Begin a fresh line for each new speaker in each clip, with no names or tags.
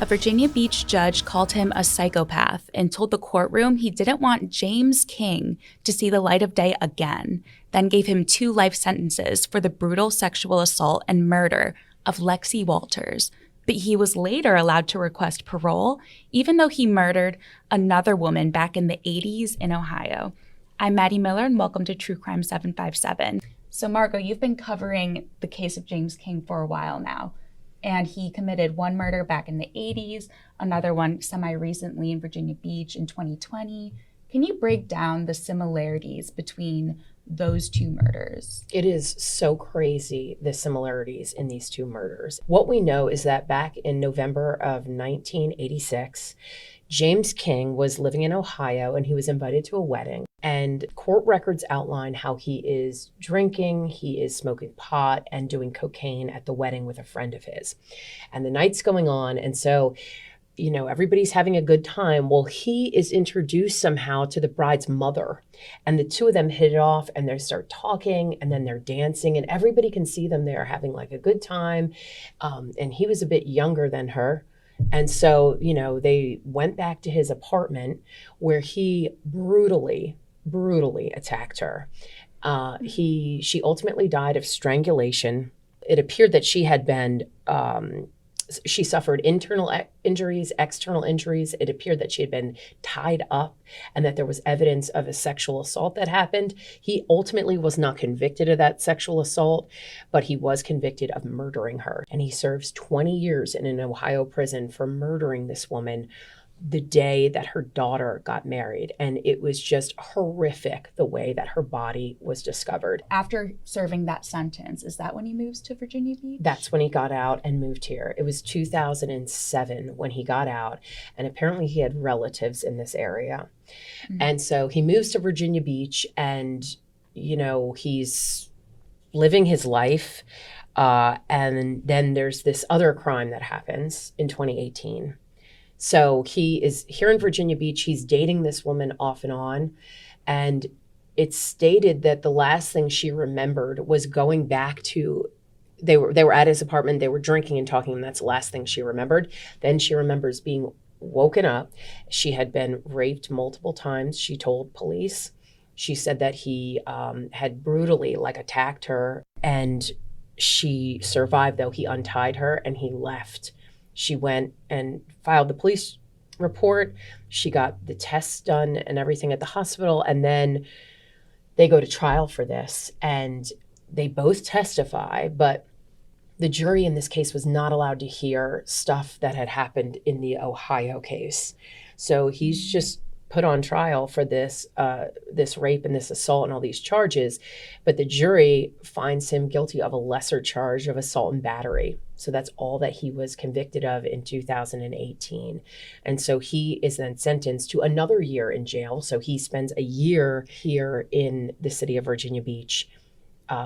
Virginia Beach judge called him a psychopath and told the courtroom he didn't want James King to see the light of day again, then gave him 2 life sentences for the brutal sexual assault and murder of Lexie Walters. But he was later allowed to request parole, even though he murdered another woman back in the 80s in Ohio. I'm Maddie Miller, and welcome to True Crime 757. So, Margot, you've been covering the case of James King for a while now. And he committed one murder back in the 80s, another one semi-recently in Virginia Beach in 2020. Can you break down the similarities between those 2 murders?
It is so crazy, the similarities in these 2 murders. What we know is that back in November of 1986, James King was living in Ohio and he was invited to a wedding. And court records outline how he is drinking, he is smoking pot and doing cocaine at the wedding with a friend of his. And the night's going on. And so, everybody's having a good time. Well, he is introduced somehow to the bride's mother. And the 2 of them hit it off and they start talking and then they're dancing and everybody can see them there having like a good time. And he was a bit younger than her. And so, they went back to his apartment where he brutally attacked her. She ultimately died of strangulation. It appeared that she had been, she suffered internal injuries, external injuries. It appeared that she had been tied up and that there was evidence of a sexual assault that happened. He ultimately was not convicted of that sexual assault, but he was convicted of murdering her. And he serves 20 years in an Ohio prison for murdering this woman the day that her daughter got married. And it was just horrific the way that her body was discovered.
After serving that sentence, is that when he moves to Virginia Beach?
That's when he got out and moved here. It was 2007 when he got out. And apparently he had relatives in this area. Mm-hmm. And so he moves to Virginia Beach and, he's living his life. And then there's this other crime that happens in 2018. So he is here in Virginia Beach. He's dating this woman off and on. And it's stated that the last thing she remembered was going back to, they were at his apartment, they were drinking and talking, and that's the last thing she remembered. Then she remembers being woken up. She had been raped multiple times, she told police. She said that he had brutally attacked her, and she survived, though. He untied her and he left. She went and filed the police report. She got the tests done and everything at the hospital. And then they go to trial for this. And they both testify. But the jury in this case was not allowed to hear stuff that had happened in the Ohio case. So he's just put on trial for this rape and this assault and all these charges. But the jury finds him guilty of a lesser charge of assault and battery. So that's all that he was convicted of in 2018. And so he is then sentenced to another year in jail. So he spends a year here in the city of Virginia Beach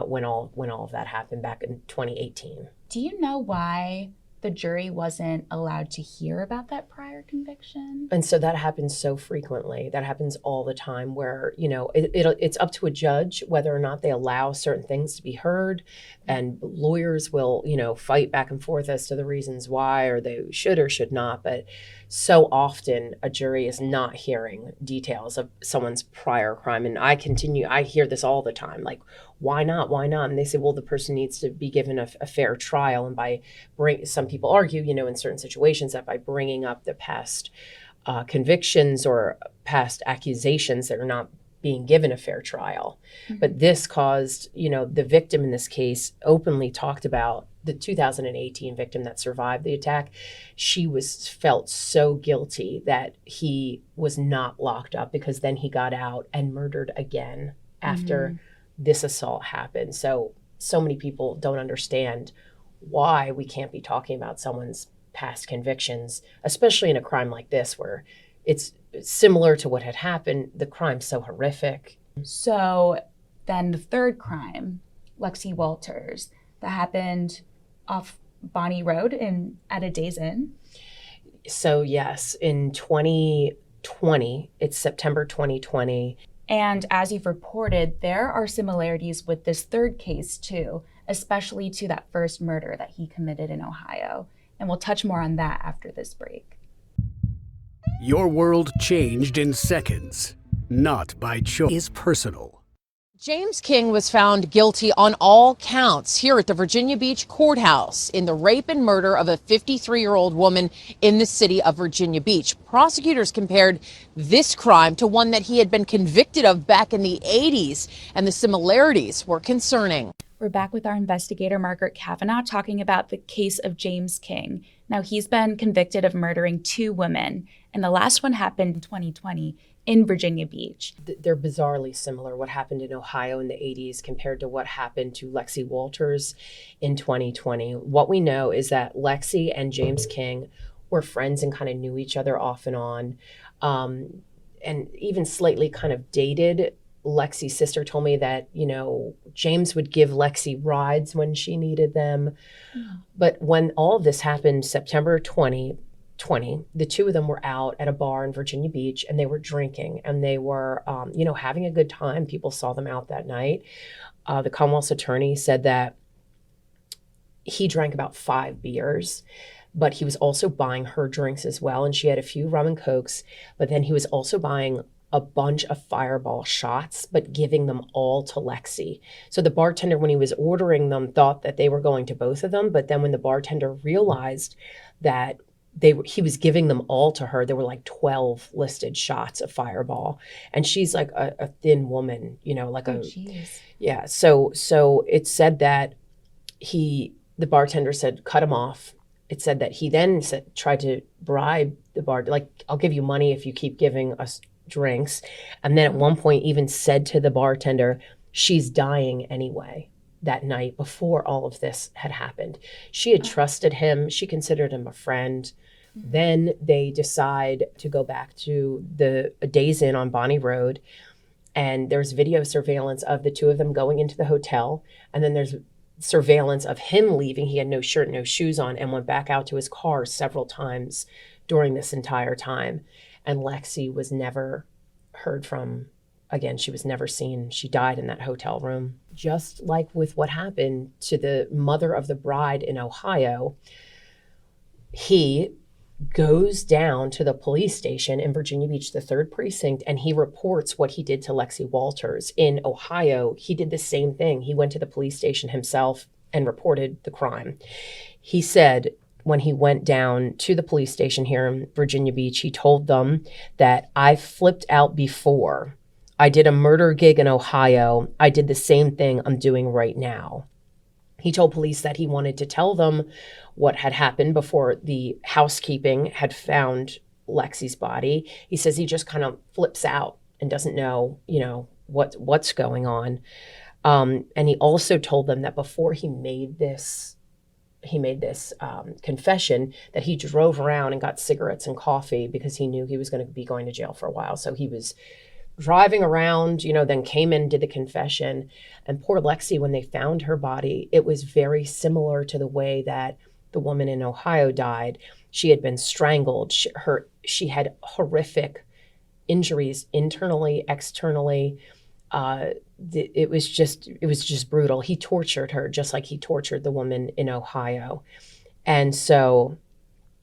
when all of that happened back in 2018.
Do you know why the jury wasn't allowed to hear about that prior conviction?
And so that happens so frequently. That happens all the time where, it's up to a judge whether or not they allow certain things to be heard. And lawyers will, fight back and forth as to the reasons why, or they should or should not. But so often a jury is not hearing details of someone's prior crime. And I hear this all the time. Like, why not? Why not? And they say, well, the person needs to be given a fair trial. And some people argue, in certain situations that by bringing up the past convictions or past accusations, they're not being given a fair trial. Mm-hmm. But this caused, the victim in this case openly talked about the 2018 victim that survived the attack. She felt so guilty that he was not locked up because then he got out and murdered again after this assault happened. So many people don't understand why we can't be talking about someone's past convictions, especially in a crime like this where it's similar to what had happened. The crime's so horrific.
So then the third crime, Lexie Walters, that happened off Bonnie Road at a Days Inn.
So yes, in 2020, it's September 2020.
And as you've reported, there are similarities with this third case too, especially to that first murder that he committed in Ohio. And we'll touch more on that after this break.
Your world changed in seconds, not by choice. Is personal.
James King was found guilty on all counts here at the Virginia Beach courthouse in the rape and murder of a 53-year-old woman in the city of Virginia Beach. Prosecutors compared this crime to one that he had been convicted of back in the 80s, and the similarities were concerning.
We're back with our investigator, Margaret Kavanaugh, talking about the case of James King. Now, he's been convicted of murdering 2 women, and the last one happened in 2020 in Virginia Beach.
They're bizarrely similar, what happened in Ohio in the 80s compared to what happened to Lexie Walters in 2020. What we know is that Lexie and James King were friends and kind of knew each other off and on, and even slightly kind of dated. Lexie's sister told me that, James would give Lexie rides when she needed them. But when all of this happened, September 2020, the 2 of them were out at a bar in Virginia Beach, and they were drinking, and they were, having a good time. People saw them out that night. The Commonwealth's attorney said that he drank about 5 beers, but he was also buying her drinks as well. And she had a few rum and cokes, but then he was also buying a bunch of Fireball shots, but giving them all to Lexie. So the bartender, when he was ordering them, thought that they were going to both of them. But then when the bartender realized that he was giving them all to her, there were like 12 listed shots of Fireball. And she's like a thin woman,
Geez.
Yeah. So it said that the bartender said, cut him off. It said that he then tried to bribe the bar, like, I'll give you money if you keep giving us drinks. And then at one point even said to the bartender, she's dying anyway, that night before all of this had happened. She had trusted him. She considered him a friend. Then they decide to go back to the Days Inn on Bonnie Road. And there's video surveillance of the 2 of them going into the hotel. And then there's surveillance of him leaving. He had no shirt, no shoes on, and went back out to his car several times during this entire time. And Lexie was never heard from again. She was never seen. She died in that hotel room. Just like with what happened to the mother of the bride in Ohio, he goes down to the police station in Virginia Beach, the 3rd precinct, and he reports what he did to Lexie Walters. In Ohio, he did the same thing. He went to the police station himself and reported the crime. He said, when he went down to the police station here in Virginia Beach, he told them that I flipped out before. I did a murder gig in Ohio. I did the same thing I'm doing right now. He told police that he wanted to tell them what had happened before the housekeeping had found Lexie's body. He says he just kind of flips out and doesn't know, what's going on. And he also told them that before he made this confession, that he drove around and got cigarettes and coffee because he knew he was going to be going to jail for a while. So he was driving around, then came in, did the confession. And poor Lexie, when they found her body, it was very similar to the way that the woman in Ohio died. She had been strangled. She had horrific injuries internally, externally. It was just brutal. He tortured her just like he tortured the woman in Ohio. And so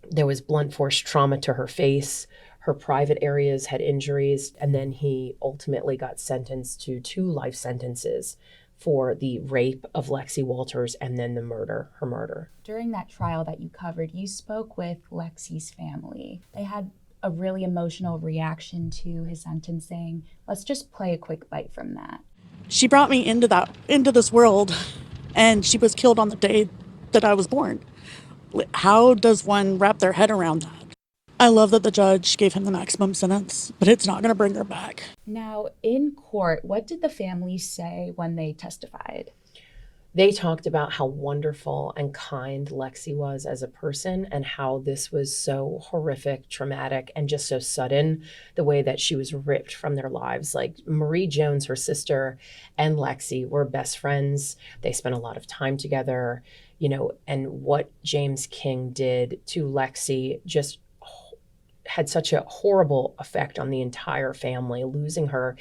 there was blunt force trauma to her face. Her private areas had injuries. And then he ultimately got sentenced to 2 life sentences for the rape of Lexie Walters and then her murder.
During that trial that you covered, you spoke with Lexie's family. They had a really emotional reaction to his sentencing. Let's just play a quick bite from that.
She brought me into this world, and she was killed on the day that I was born. How does one wrap their head around that? I love that the judge gave him the maximum sentence, but it's not going to bring her back.
Now, in court, what did the family say when they testified?
They talked about how wonderful and kind Lexie was as a person and how this was so horrific, traumatic, and just so sudden, the way that she was ripped from their lives. Like Marie Jones, her sister, and Lexie were best friends. They spent a lot of time together, and what James King did to Lexie just had such a horrible effect on the entire family. Losing her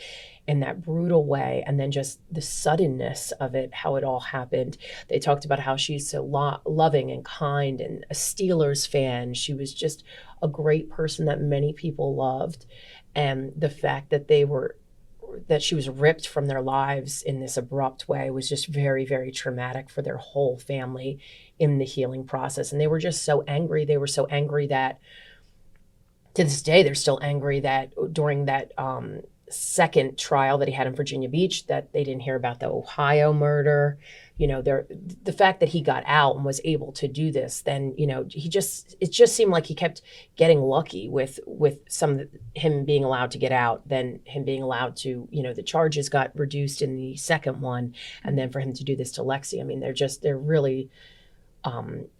in that brutal way, and then just the suddenness of it, how it all happened. They talked about how she's so loving and kind and a Steelers fan. She was just a great person that many people loved. And the fact that she was ripped from their lives in this abrupt way was just very, very traumatic for their whole family in the healing process. And they were just so angry. They were so angry that to this day, they're still angry that during that second trial that he had in Virginia Beach, that they didn't hear about the Ohio murder. The fact that he got out and was able to do this, then, it just seemed like he kept getting lucky with him being allowed to get out, then him being allowed to, the charges got reduced in the second one. And then for him to do this to Lexie, I mean, they're really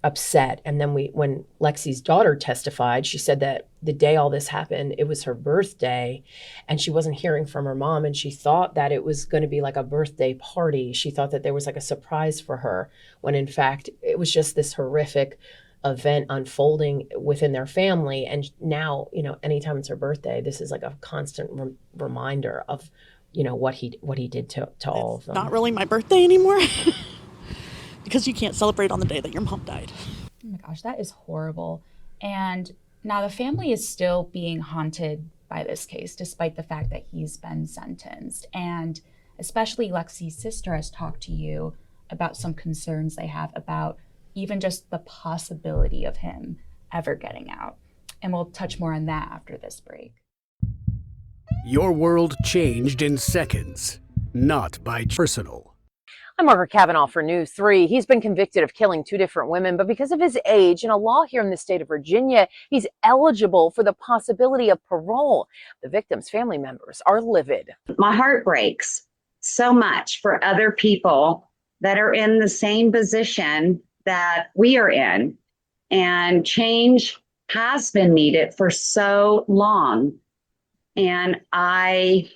upset. And then when Lexie's daughter testified, she said that the day all this happened, it was her birthday, and she wasn't hearing from her mom, and she thought that it was going to be like a birthday party. She thought that there was like a surprise for her, when in fact it was just this horrific event unfolding within their family. And now, anytime it's her birthday, this is like a constant reminder of, what he did to all of them.
Not really my birthday anymore. Because you can't celebrate on the day that your mom died.
Oh my gosh, that is horrible. And now the family is still being haunted by this case, despite the fact that he's been sentenced. And especially Lexie's sister has talked to you about some concerns they have about even just the possibility of him ever getting out. And we'll touch more on that after this break.
Your world changed in seconds, not by personal.
I'm Margaret Kavanaugh for News 3. He's been convicted of killing 2 different women, but because of his age and a law here in the state of Virginia, he's eligible for the possibility of parole. The victim's family members are livid.
My heart breaks so much for other people that are in the same position that we are in. And change has been needed for so long. And I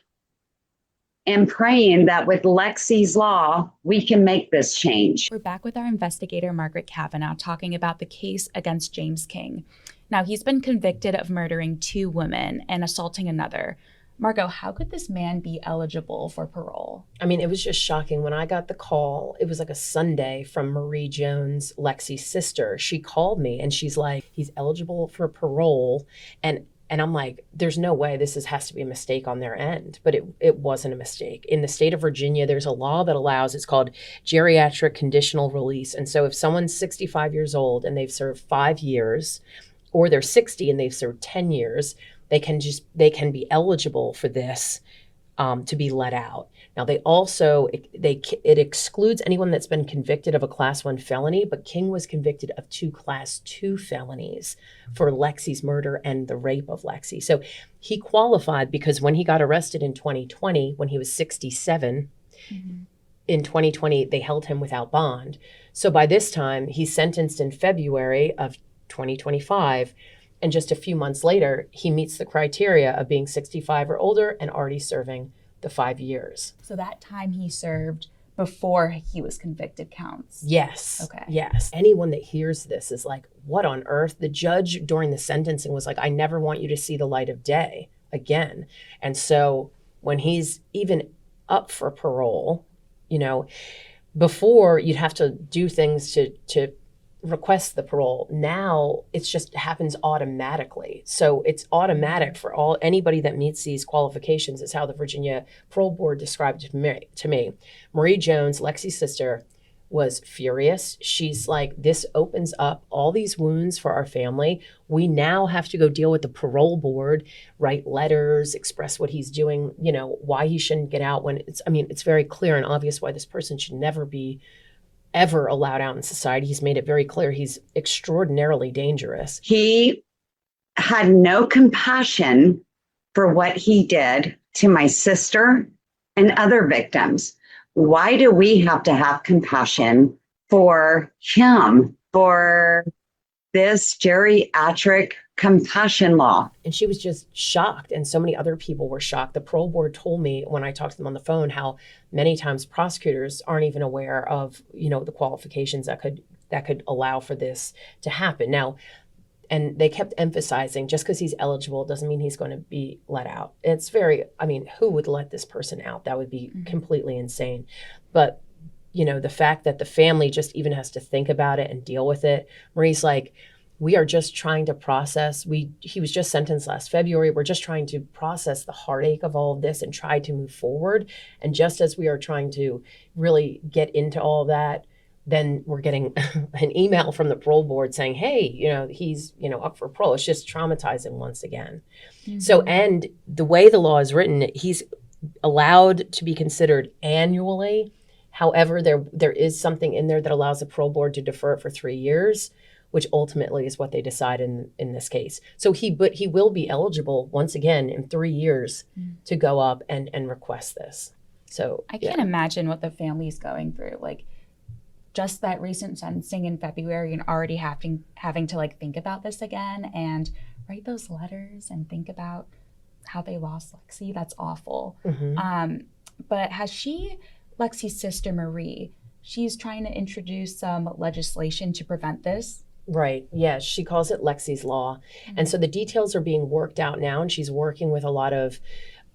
am praying that with Lexie's law, we can make this change.
We're back with our investigator, Margaret Kavanaugh, talking about the case against James King. Now, he's been convicted of murdering 2 women and assaulting another. Margot, how could this man be eligible for parole?
I mean, it was just shocking. When I got the call, it was like a Sunday from Marie Jones, Lexie's sister. She called me and she's like, he's eligible for parole. And I'm like, there's no way has to be a mistake on their end. But it wasn't a mistake. In the state of Virginia, there's a law that allows, it's called geriatric conditional release. And so if someone's 65 years old and they've served 5 years, or they're 60 and they've served 10 years, they can be eligible for this to be let out. Now, they also, it excludes anyone that's been convicted of a Class 1 felony, but King was convicted of 2 Class 2 felonies for Lexie's murder and the rape of Lexie. So he qualified because when he got arrested in 2020, when he was 67, in 2020, they held him without bond. So by this time, he's sentenced in February of 2025. And just a few months later, he meets the criteria of being 65 or older and already serving the 5 years.
So that time he served before he was convicted counts?
Yes.
Okay.
Yes. Anyone that hears this is like, what on earth? The judge during the sentencing was like, I never want you to see the light of day again. And so when he's even up for parole, before you'd have to do things to request the parole. Now it just happens automatically. So it's automatic for anybody that meets these qualifications, is how the Virginia Parole Board described it to me. Marie Jones, Lexie's sister, was furious. She's like, this opens up all these wounds for our family. We now have to go deal with the parole board, write letters, express what he's doing, why he shouldn't get out, when it's very clear and obvious why this person should never be ever allowed out in society. He's made it very clear he's extraordinarily dangerous.
He had no compassion for what he did to my sister and other victims. Why do we have to have compassion for him, for this geriatric compassion law?
And she was just shocked. And so many other people were shocked. The parole board told me when I talked to them on the phone how many times prosecutors aren't even aware of, the qualifications that could allow for this to happen. Now, And they kept emphasizing just because he's eligible doesn't mean he's going to be let out. It's very, I mean, who would let this person out? That would be completely insane. But, you know, the fact that the family just even has to think about it and deal with it. Marie's like, we are just trying to process. He was just sentenced last February. We're just trying to process the heartache of all of this and try to move forward. And just as we are trying to really get into all that, then we're getting an email from the parole board saying, hey, you know, he's, you know, up for parole. It's just traumatizing once again. So, and the way the law is written, he's allowed to be considered annually. However, there is something in there that allows the parole board to defer it for 3 years, which ultimately is what they decide in this case. So he will be eligible once again in 3 years to go up and request this. So
I can't imagine what the family's going through. Like, just that recent sentencing in February and already having to like think about this again and write those letters and think about how they lost Lexie. That's awful. But has Lexie's sister Marie, she's trying to introduce some legislation to prevent this?
Right. Yes. She calls it Lexie's Law. And so the details are being worked out now, and she's working with a lot of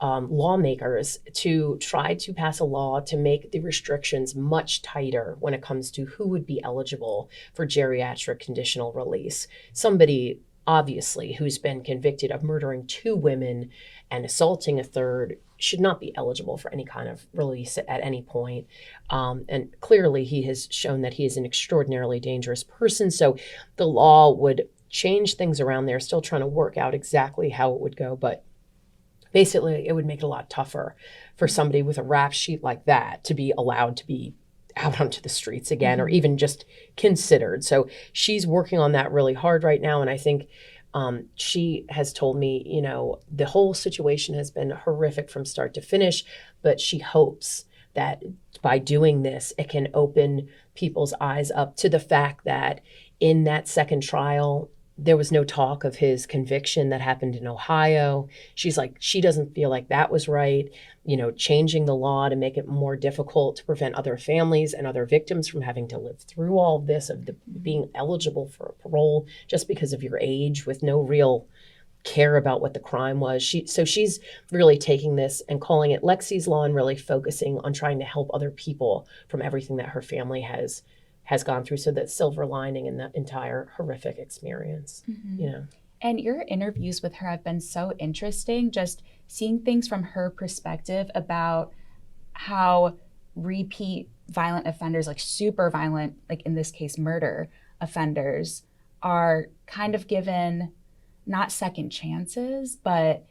lawmakers to try to pass a law to make the restrictions much tighter when it comes to who would be eligible for geriatric conditional release. Somebody, obviously, who's been convicted of murdering 2 women and assaulting a third should not be eligible for any kind of release at any point. And clearly he has shown that he is an extraordinarily dangerous person. So the law would change things around there, still trying to work out exactly how it would go. But basically, it would make it a lot tougher for somebody with a rap sheet like that to be allowed to be out onto the streets again, or even just considered. So she's working on that really hard right now. And I think she has told me, you know, the whole situation has been horrific from start to finish, but she hopes that by doing this, it can open people's eyes up to the fact that in that second trial, there was no talk of his conviction that happened in Ohio. She's like, she doesn't feel like that was right. You know, changing the law to make it more difficult to prevent other families and other victims from having to live through all of this, of being eligible for parole just because of your age with no real care about what the crime was. So she's really taking this and calling it Lexie's Law and really focusing on trying to help other people from everything that her family has gone through, so that silver lining in the entire horrific experience, you know.
And your interviews with her have been so interesting, just seeing things from her perspective about how repeat violent offenders, like super violent, like in this case, murder offenders, are kind of given not second chances, but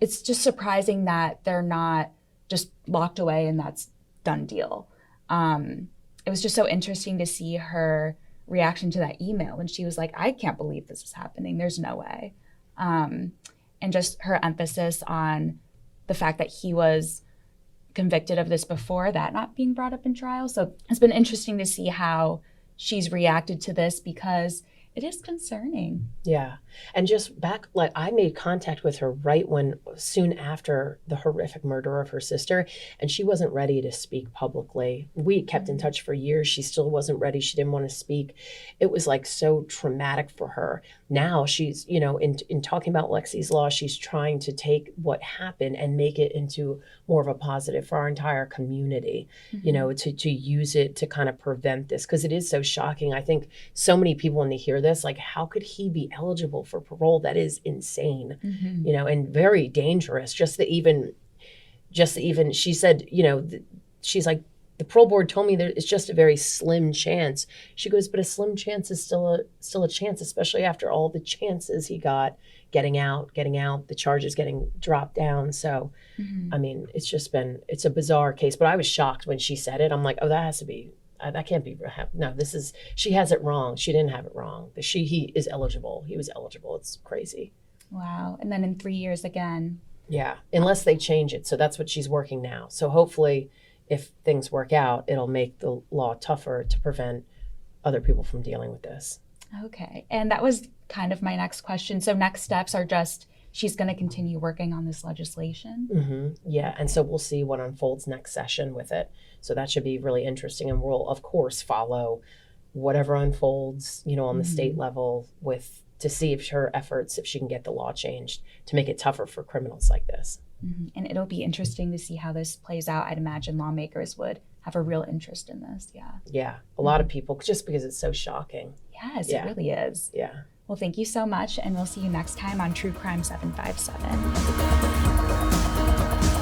it's just surprising that they're not just locked away and that's done deal. It was just so interesting to see her reaction to that email. And she was like, I can't believe this is happening. There's no way. And just her emphasis on the fact that he was convicted of this before, that not being brought up in trial. So it's been interesting to see how she's reacted to this, because it is concerning.
Yeah. And just back, like, I made contact with her soon after the horrific murder of her sister, and she wasn't ready to speak publicly. We kept in touch for years. She still wasn't ready. She didn't want to speak. It was like so traumatic for her. Now she's, you know, in talking about Lexie's Law, she's trying to take what happened and make it into more of a positive for our entire community, you know, to use it to kind of prevent this, because it is so shocking. I think so many people, when they hear this, like, how could he be eligible for parole? That is insane, you know, and very dangerous. Just the even, she said, you know, she's like, the parole board told me that it's just a very slim chance. She goes, but a slim chance is still a chance, especially after all the chances he got getting out, the charges getting dropped down. So, I mean, it's a bizarre case, but I was shocked when she said it. I'm like, oh, that has to be, that can't be, no, she has it wrong. She didn't have it wrong. He is eligible. He was eligible. It's crazy.
Wow. And then in 3 years again.
Yeah, unless they change it. So that's what she's working now. So hopefully, if things work out, it'll make the law tougher to prevent other people from dealing with this.
Okay. And that was kind of my next question. So next steps are just, she's going to continue working on this legislation?
Yeah. And so we'll see what unfolds next session with it. So that should be really interesting. And we'll, of course, follow whatever unfolds, you know, on the state level with to see if she can get the law changed to make it tougher for criminals like this.
Mm-hmm. And it'll be interesting to see how this plays out. I'd imagine lawmakers would have a real interest in this. Yeah.
Yeah. A lot of people, just because it's so shocking.
Yes,
Yeah.
it really is.
Yeah.
Well, thank you so much. And we'll see you next time on True Crime 757.